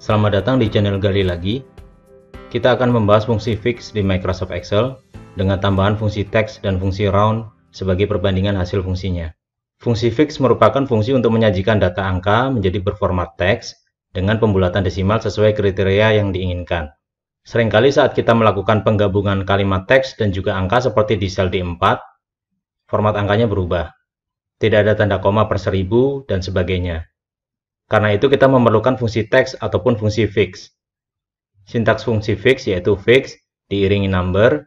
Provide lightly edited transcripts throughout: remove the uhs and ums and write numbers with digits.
Selamat datang di channel Gali Lagi. Kita akan membahas fungsi fix di Microsoft Excel dengan tambahan fungsi text dan fungsi round sebagai perbandingan hasil fungsinya. Fungsi fix merupakan fungsi untuk menyajikan data angka menjadi berformat teks dengan pembulatan desimal sesuai kriteria yang diinginkan. Seringkali saat kita melakukan penggabungan kalimat teks dan juga angka seperti di sel D4, format angkanya berubah. Tidak ada tanda koma per 1000 dan sebagainya. Karena itu kita memerlukan fungsi text ataupun fungsi fix. Sintaks fungsi fix yaitu fix diiringi number,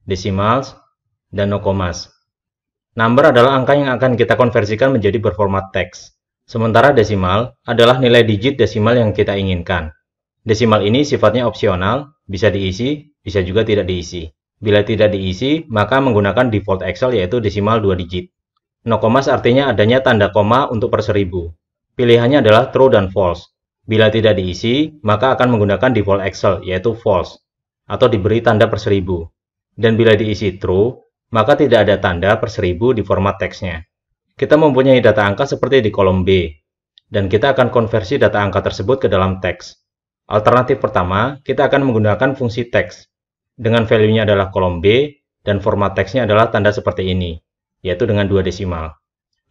decimals, dan no commas. Number adalah angka yang akan kita konversikan menjadi berformat teks. Sementara desimal adalah nilai digit desimal yang kita inginkan. Desimal ini sifatnya opsional, bisa diisi, bisa juga tidak diisi. Bila tidak diisi, maka menggunakan default Excel yaitu desimal 2 digit. No commas artinya adanya tanda koma untuk per 1000. Pilihannya adalah true dan false. Bila tidak diisi, maka akan menggunakan default Excel, yaitu false, atau diberi tanda per 1000. Dan bila diisi true, maka tidak ada tanda per 1000 di format teksnya. Kita mempunyai data angka seperti di kolom B, dan kita akan konversi data angka tersebut ke dalam teks. Alternatif pertama, kita akan menggunakan fungsi teks, dengan value-nya adalah kolom B, dan format teksnya adalah tanda seperti ini, yaitu dengan 2 desimal.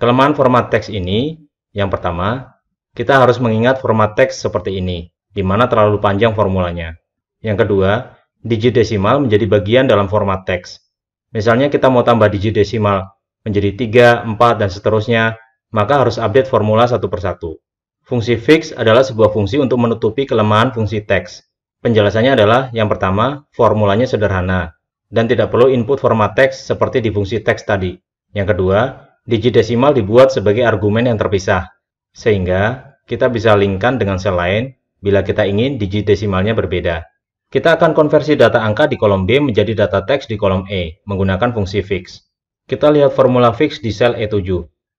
Kelemahan format teks ini, yang pertama, kita harus mengingat format teks seperti ini, di mana terlalu panjang formulanya. Yang kedua, digit desimal menjadi bagian dalam format teks. Misalnya kita mau tambah digit desimal menjadi 3, 4, dan seterusnya, maka harus update formula satu persatu. Fungsi fix adalah sebuah fungsi untuk menutupi kelemahan fungsi teks. Penjelasannya adalah, yang pertama, formulanya sederhana, dan tidak perlu input format teks seperti di fungsi teks tadi. Yang kedua, digit desimal dibuat sebagai argumen yang terpisah, sehingga kita bisa linkkan dengan sel lain bila kita ingin digit desimalnya berbeda. Kita akan konversi data angka di kolom B menjadi data teks di kolom E menggunakan fungsi fix. Kita lihat formula fix di sel E7.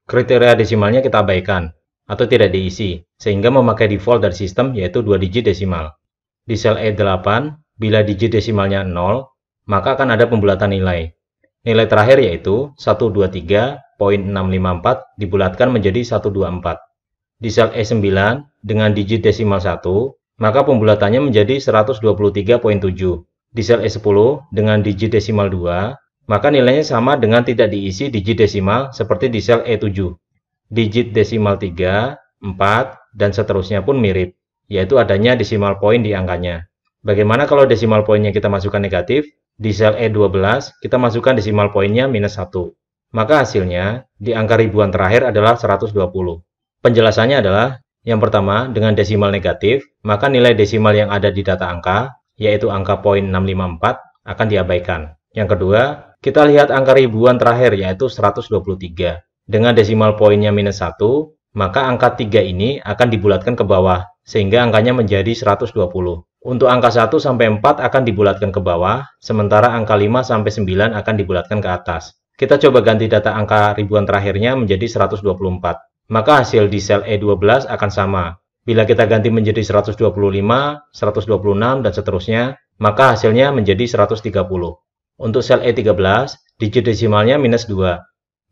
Kriteria desimalnya kita abaikan atau tidak diisi, sehingga memakai default dari sistem yaitu 2 digit desimal. Di sel E8, bila digit desimalnya 0, maka akan ada pembulatan nilai. Nilai terakhir yaitu 123.654 dibulatkan menjadi 124. Di sel E9 dengan digit desimal 1, maka pembulatannya menjadi 123.7. Di sel E10 dengan digit desimal 2, maka nilainya sama dengan tidak diisi digit desimal seperti di sel E7. Digit desimal 3, 4, dan seterusnya pun mirip, yaitu adanya desimal point di angkanya. Bagaimana kalau desimal poinnya kita masukkan negatif? Di sel E12, kita masukkan desimal poinnya minus 1. Maka hasilnya, di angka ribuan terakhir adalah 120. Penjelasannya adalah, yang pertama, dengan desimal negatif, maka nilai desimal yang ada di data angka, yaitu angka poin 654, akan diabaikan. Yang kedua, kita lihat angka ribuan terakhir, yaitu 123. Dengan desimal poinnya minus 1, maka angka 3 ini akan dibulatkan ke bawah, sehingga angkanya menjadi 120. Untuk angka 1 sampai 4 akan dibulatkan ke bawah, sementara angka 5 sampai 9 akan dibulatkan ke atas. Kita coba ganti data angka ribuan terakhirnya menjadi 124. Maka hasil di sel E12 akan sama. Bila kita ganti menjadi 125, 126, dan seterusnya, maka hasilnya menjadi 130. Untuk sel E13, digit desimalnya minus 2.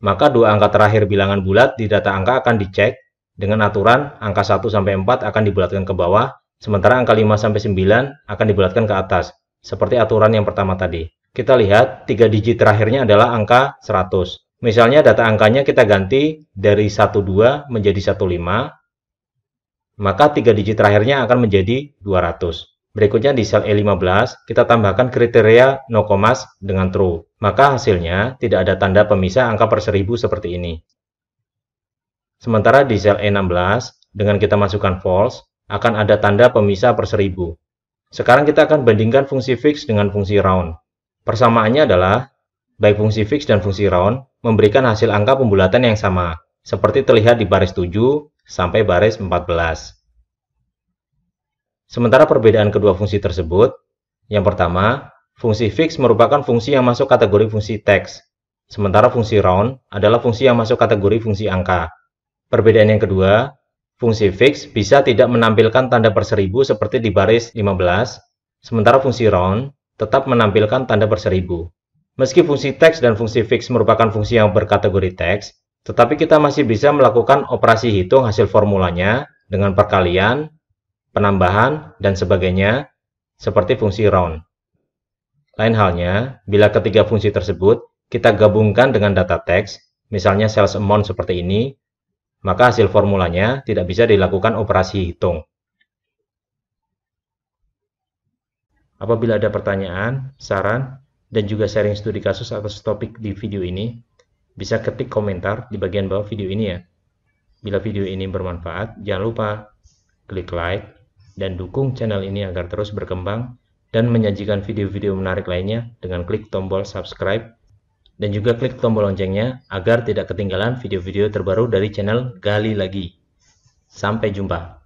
Maka dua angka terakhir bilangan bulat di data angka akan dicek dengan aturan angka 1 sampai 4 akan dibulatkan ke bawah, sementara angka 5 sampai 9 akan dibulatkan ke atas, seperti aturan yang pertama tadi. Kita lihat 3 digit terakhirnya adalah angka 100. Misalnya data angkanya kita ganti dari 12 menjadi 15, maka 3 digit terakhirnya akan menjadi 200. Berikutnya di sel E15, kita tambahkan kriteria no commas dengan true. Maka hasilnya tidak ada tanda pemisah angka per 1000 seperti ini. Sementara di sel E16, dengan kita masukkan false, akan ada tanda pemisah per 1000. Sekarang kita akan bandingkan fungsi fix dengan fungsi round. Persamaannya adalah, baik fungsi fix dan fungsi round memberikan hasil angka pembulatan yang sama, seperti terlihat di baris 7 sampai baris 14. Sementara perbedaan kedua fungsi tersebut, yang pertama, fungsi fix merupakan fungsi yang masuk kategori fungsi teks, sementara fungsi round adalah fungsi yang masuk kategori fungsi angka. Perbedaan yang kedua, fungsi fix bisa tidak menampilkan tanda per 1000 seperti di baris 15, sementara fungsi round tetap menampilkan tanda per 1000. Meski fungsi teks dan fungsi fix merupakan fungsi yang berkategori teks, tetapi kita masih bisa melakukan operasi hitung hasil formulanya dengan perkalian, penambahan, dan sebagainya, seperti fungsi round. Lain halnya, bila ketiga fungsi tersebut kita gabungkan dengan data teks, misalnya sales amount seperti ini, maka hasil formulanya tidak bisa dilakukan operasi hitung. Apabila ada pertanyaan, saran, dan juga sharing studi kasus atas topik di video ini, bisa ketik komentar di bagian bawah video ini ya. Bila video ini bermanfaat, jangan lupa klik like dan dukung channel ini agar terus berkembang dan menyajikan video-video menarik lainnya dengan klik tombol subscribe dan juga klik tombol loncengnya agar tidak ketinggalan video-video terbaru dari channel Gali Lagi. Sampai jumpa.